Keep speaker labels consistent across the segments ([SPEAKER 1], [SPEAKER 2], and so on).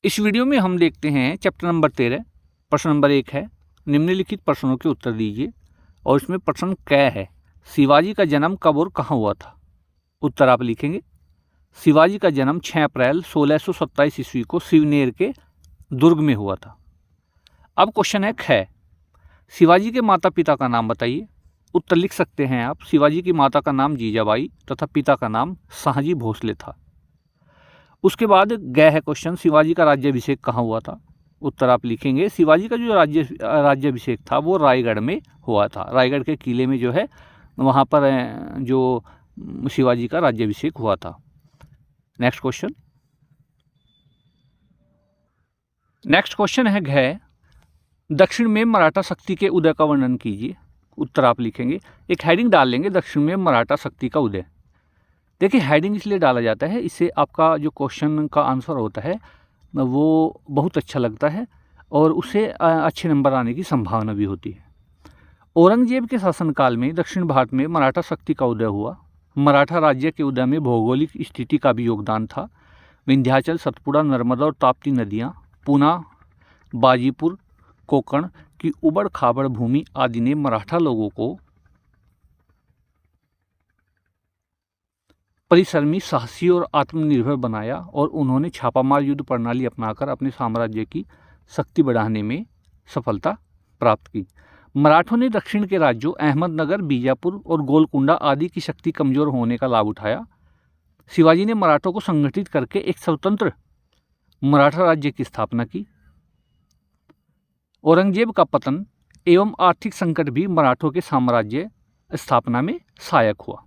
[SPEAKER 1] इस वीडियो में हम देखते हैं चैप्टर नंबर 13। प्रश्न नंबर 1 है, निम्नलिखित प्रश्नों के उत्तर दीजिए। और इसमें प्रश्न क है, शिवाजी का जन्म कब और कहाँ हुआ था। उत्तर आप लिखेंगे। शिवाजी का जन्म 6 अप्रैल 1627 ईस्वी को शिवनेर के दुर्ग में हुआ था। अब क्वेश्चन है ख, शिवाजी के माता पिता का नाम बताइए। उत्तर लिख सकते हैं आप। शिवाजी की माता का नाम जीजाबाई तथा पिता का नाम शाहजी भोसले था। उसके बाद ग है क्वेश्चन, शिवाजी का राज्याभिषेक कहाँ हुआ था। उत्तर आप लिखेंगे। शिवाजी का जो राज्याभिषेक था वो रायगढ़ में हुआ था। रायगढ़ के किले में जो है वहाँ पर जो शिवाजी का राज्याभिषेक हुआ था। नेक्स्ट क्वेश्चन है घ, दक्षिण में मराठा शक्ति के उदय का वर्णन कीजिए। उत्तर आप लिखेंगे। एक हेडिंग डाल लेंगे, दक्षिण में मराठा शक्ति का उदय। देखिए हेडिंग इसलिए डाला जाता है, इससे आपका जो क्वेश्चन का आंसर होता है वो बहुत अच्छा लगता है और उससे अच्छे नंबर आने की संभावना भी होती है। औरंगजेब के शासनकाल में दक्षिण भारत में मराठा शक्ति का उदय हुआ। मराठा राज्य के उदय में भौगोलिक स्थिति का भी योगदान था। विंध्याचल, सतपुड़ा, नर्मदा और ताप्ती नदियाँ, पूना, बाजीपुर, कोंकण की उबड़ खाबड़ भूमि आदि ने मराठा लोगों को परिश्रमी, साहसी और आत्मनिर्भर बनाया और उन्होंने छापामार युद्ध प्रणाली अपनाकर अपने साम्राज्य की शक्ति बढ़ाने में सफलता प्राप्त की। मराठों ने दक्षिण के राज्यों अहमदनगर, बीजापुर और गोलकुंडा आदि की शक्ति कमजोर होने का लाभ उठाया। शिवाजी ने मराठों को संगठित करके एक स्वतंत्र मराठा राज्य की स्थापना की। औरंगजेब का पतन एवं आर्थिक संकट भी मराठों के साम्राज्य स्थापना में सहायक हुआ।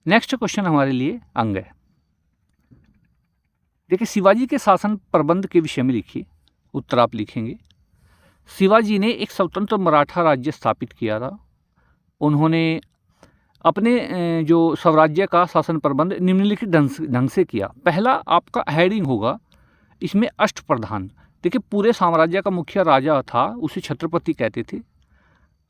[SPEAKER 1] नेक्स्ट क्वेश्चन हमारे लिए अंग है। देखिए शिवाजी के शासन प्रबंध के विषय में लिखिए। उत्तर आप लिखेंगे। शिवाजी ने एक स्वतंत्र मराठा राज्य स्थापित किया था। उन्होंने अपने जो स्वराज्य का शासन प्रबंध निम्नलिखित ढंग से किया। पहला आपका हेडिंग होगा इसमें अष्टप्रधान। देखिए पूरे साम्राज्य का मुखिया राजा था, उसे छत्रपति कहते थे।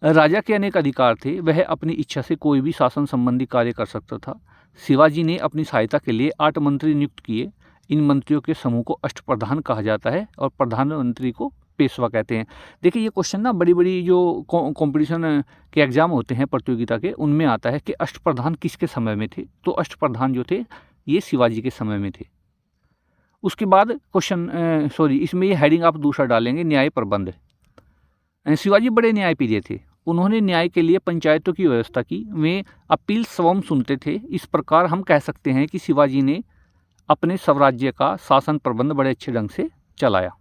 [SPEAKER 1] राजा के अनेक अधिकार थे, वह अपनी इच्छा से कोई भी शासन संबंधी कार्य कर सकता था। शिवाजी ने अपनी सहायता के लिए 8 मंत्री नियुक्त किए। इन मंत्रियों के समूह को अष्टप्रधान कहा जाता है और प्रधानमंत्री को पेशवा कहते हैं। देखिए ये क्वेश्चन ना बड़ी बड़ी जो कंपटीशन के एग्जाम होते हैं प्रतियोगिता के, उनमें आता है कि अष्टप्रधान किसके समय में थे। तो अष्टप्रधान जो थे ये शिवाजी के समय में थे। उसके बाद इसमें ये हेडिंग आप दूसरा डालेंगे, न्याय प्रबंध। शिवाजी बड़े न्यायप्रिय थे। उन्होंने न्याय के लिए पंचायतों की व्यवस्था की। वे अपील स्वयं सुनते थे। इस प्रकार हम कह सकते हैं कि शिवाजी ने अपने स्वराज्य का शासन प्रबंध बड़े अच्छे ढंग से चलाया।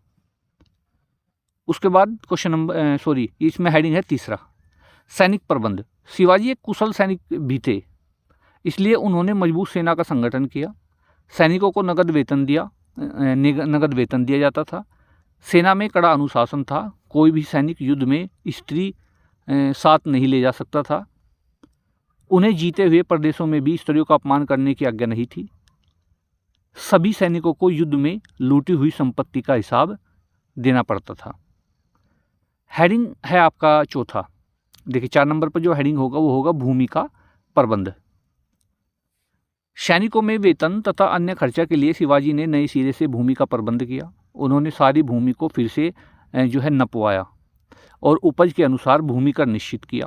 [SPEAKER 1] उसके बाद इसमें हेडिंग है तीसरा, सैनिक प्रबंध। शिवाजी एक कुशल सैनिक भी थे, इसलिए उन्होंने मजबूत सेना का संगठन किया। सैनिकों को नगद वेतन दिया जाता था। सेना में कड़ा अनुशासन था। कोई भी सैनिक युद्ध में स्त्री साथ नहीं ले जा सकता था। उन्हें जीते हुए प्रदेशों में भी स्त्रियों का अपमान करने की आज्ञा नहीं थी। सभी सैनिकों को युद्ध में लूटी हुई संपत्ति का हिसाब देना पड़ता था। हेडिंग है आपका चौथा। देखिए 4 नंबर पर जो हेडिंग होगा वो होगा भूमि का प्रबंध। सैनिकों में वेतन तथा अन्य खर्चा के लिए शिवाजी ने नए सिरे से भूमि का प्रबंध किया। उन्होंने सारी भूमि को फिर से जो है नपवाया और उपज के अनुसार भूमि कर निश्चित किया।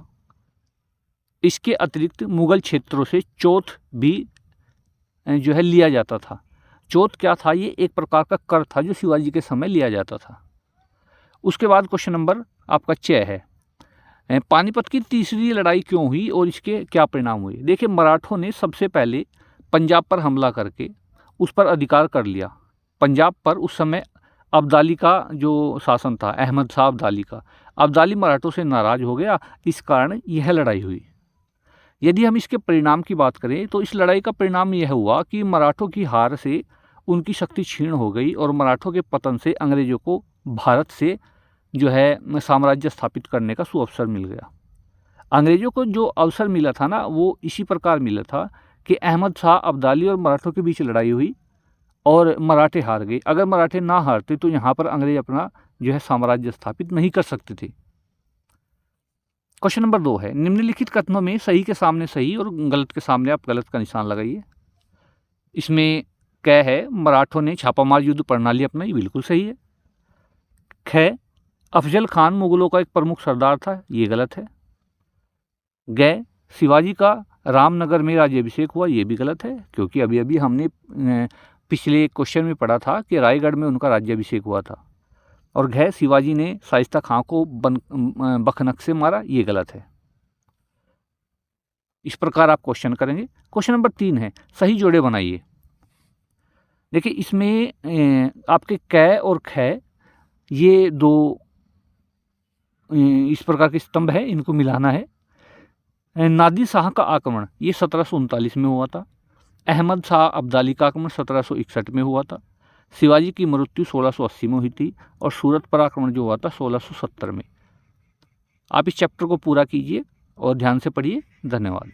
[SPEAKER 1] इसके अतिरिक्त मुगल क्षेत्रों से चौथ भी जो है लिया जाता था। चौथ क्या था? ये एक प्रकार का कर था जो शिवाजी के समय लिया जाता था। उसके बाद क्वेश्चन नंबर आपका 6 है, पानीपत की तीसरी लड़ाई क्यों हुई और इसके क्या परिणाम हुए। देखिए मराठों ने सबसे पहले पंजाब पर हमला करके उस पर अधिकार कर लिया। पंजाब पर उस समय अब्दाली का जो शासन था, अहमद शाह अब्दाली का। अब्दाली मराठों से नाराज हो गया, इस कारण यह लड़ाई हुई। यदि हम इसके परिणाम की बात करें तो इस लड़ाई का परिणाम यह हुआ कि मराठों की हार से उनकी शक्ति क्षीण हो गई और मराठों के पतन से अंग्रेजों को भारत से जो है साम्राज्य स्थापित करने का सुअवसर मिल गया। अंग्रेजों को जो अवसर मिला था ना, वो इसी प्रकार मिला था कि अहमद शाह अब्दाली और मराठों के बीच लड़ाई हुई और मराठे हार गए। अगर मराठे ना हारते तो यहाँ पर अंग्रेज अपना जो है साम्राज्य स्थापित नहीं कर सकते थे। क्वेश्चन नंबर 2 है, निम्नलिखित कथनों में सही के सामने सही और गलत के सामने आप गलत का निशान लगाइए। इसमें क है, मराठों ने छापामार युद्ध प्रणाली अपनाई, बिल्कुल सही है। ख, अफजल खान मुगलों का एक प्रमुख सरदार था, ये गलत है। ग, शिवाजी का रामनगर में राज्याभिषेक हुआ, ये भी गलत है, क्योंकि अभी अभी हमने पिछले क्वेश्चन में पढ़ा था कि रायगढ़ में उनका राज्याभिषेक हुआ था। और घ, शिवाजी ने शाइस्ता खां को बखनक से मारा, ये गलत है। इस प्रकार आप क्वेश्चन करेंगे। क्वेश्चन नंबर 3 है, सही जोड़े बनाइए। देखिए इसमें आपके क और ख ये दो इस प्रकार के स्तंभ है, इनको मिलाना है। नादिर शाह का आक्रमण ये 1739 में हुआ था। अहमद शाह अब्दाली का आक्रमण 1761 में हुआ था। शिवाजी की मृत्यु 1680 में हुई थी और सूरत पर आक्रमण जो हुआ था 1670 में। आप इस चैप्टर को पूरा कीजिए और ध्यान से पढ़िए। धन्यवाद।